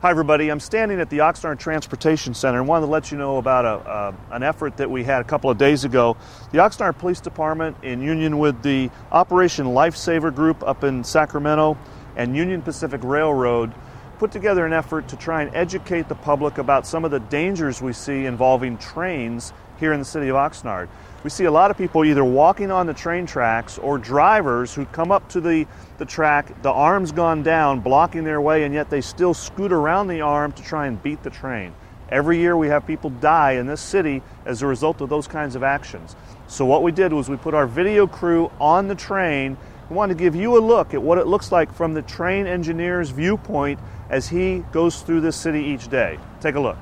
Hi everybody, I'm standing at the Oxnard Transportation Center and wanted to let you know about an effort that we had a couple of days ago. The Oxnard Police Department, in union with the Operation Lifesaver group up in Sacramento and Union Pacific Railroad, put together an effort to try and educate the public about some of the dangers we see involving trains here in the city of Oxnard. We see a lot of people either walking on the train tracks or drivers who come up to the track, the arm's gone down, blocking their way, and yet they still scoot around the arm to try and beat the train. Every year we have people die in this city as a result of those kinds of actions. So what we did was we put our video crew on the train. We wanted to give you a look at what it looks like from the train engineer's viewpoint as he goes through this city each day. Take a look.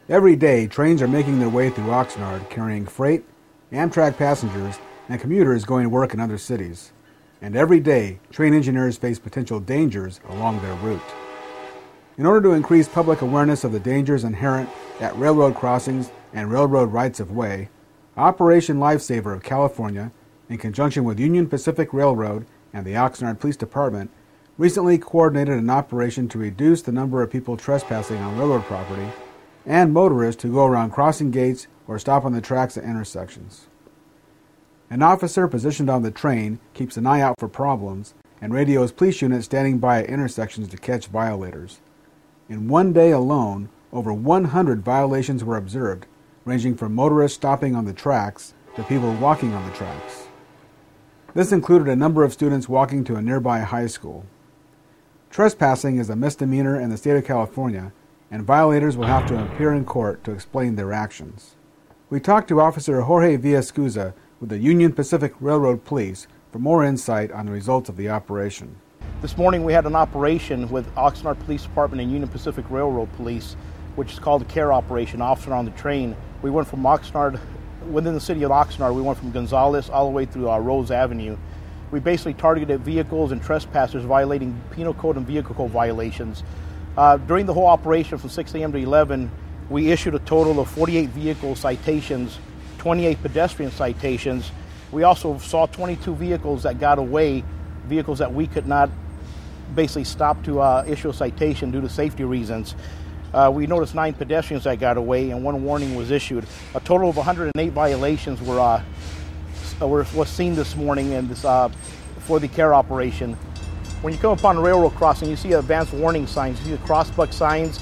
Every day, trains are making their way through Oxnard carrying freight, Amtrak passengers, and commuters going to work in other cities. And every day, train engineers face potential dangers along their route. In order to increase public awareness of the dangers inherent at railroad crossings and railroad rights-of-way, Operation Lifesaver of California, in conjunction with Union Pacific Railroad and the Oxnard Police Department, recently coordinated an operation to reduce the number of people trespassing on railroad property and motorists who go around crossing gates or stop on the tracks at intersections. An officer positioned on the train keeps an eye out for problems and radios police units standing by at intersections to catch violators. In one day alone, over 100 violations were observed, ranging from motorists stopping on the tracks to people walking on the tracks. This included a number of students walking to a nearby high school. Trespassing is a misdemeanor in the state of California, and violators will have to appear in court to explain their actions. We talked to Officer Jorge Villascusa with the Union Pacific Railroad Police for more insight on the results of the operation. This morning we had an operation with Oxnard Police Department and Union Pacific Railroad Police, which is called the CARE operation, Officer on the Train. We went from Oxnard, within the city of Oxnard, we went from Gonzales all the way through Rose Avenue. We basically targeted vehicles and trespassers violating penal code and vehicle code violations. During the whole operation from 6 a.m. to 11, we issued a total of 48 vehicle citations, 28 pedestrian citations. We also saw 22 vehicles that got away, vehicles that we could not basically stop to issue a citation due to safety reasons. We noticed 9 pedestrians that got away and 1 warning was issued. A total of 108 violations was seen this morning in this, for the CARE operation. When you come upon a railroad crossing, you see advanced warning signs, you see the crossbuck signs.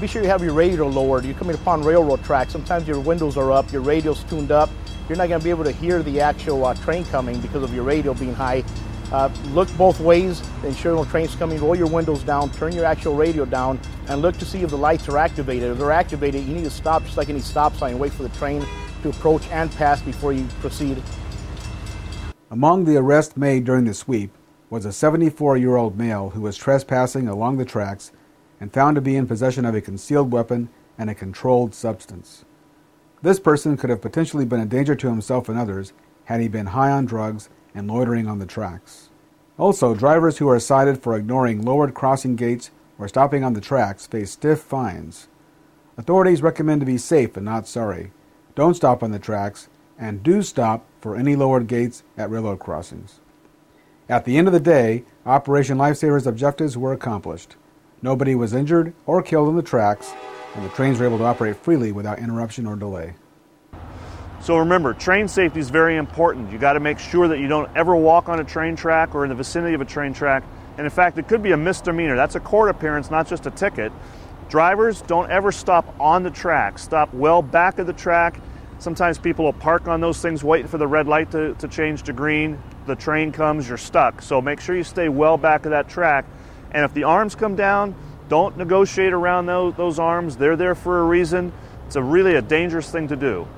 Be sure you have your radio lowered. You're coming upon railroad tracks. Sometimes your windows are up, your radio's tuned up. You're not going to be able to hear the actual train coming because of your radio being high. Look both ways, ensure no train's coming. Roll your windows down, turn your actual radio down, and look to see if the lights are activated. If they're activated, you need to stop just like any stop sign. Wait for the train to approach and pass before you proceed. Among the arrests made during the sweep was a 74-year-old male who was trespassing along the tracks and found to be in possession of a concealed weapon and a controlled substance. This person could have potentially been a danger to himself and others had he been high on drugs and loitering on the tracks. Also, drivers who are cited for ignoring lowered crossing gates or stopping on the tracks face stiff fines. Authorities recommend to be safe and not sorry. Don't stop on the tracks, and do stop for any lowered gates at railroad crossings. At the end of the day, Operation Lifesaver's objectives were accomplished. Nobody was injured or killed on the tracks, and the trains were able to operate freely without interruption or delay. So remember, train safety is very important. You got to make sure that you don't ever walk on a train track or in the vicinity of a train track. And in fact, it could be a misdemeanor. That's a court appearance, not just a ticket. Drivers, don't ever stop on the track. Stop well back of the track. Sometimes people will park on those things waiting for the red light to change to green. The train comes, you're stuck. So make sure you stay well back of that track. And if the arms come down, don't negotiate around those arms. They're there for a reason. It's really a dangerous thing to do.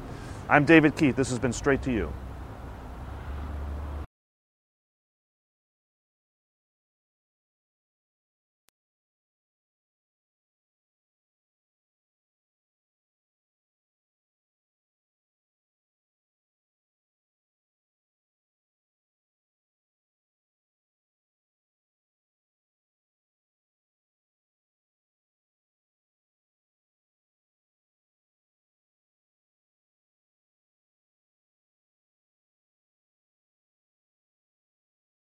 I'm David Keith. This has been Straight to You.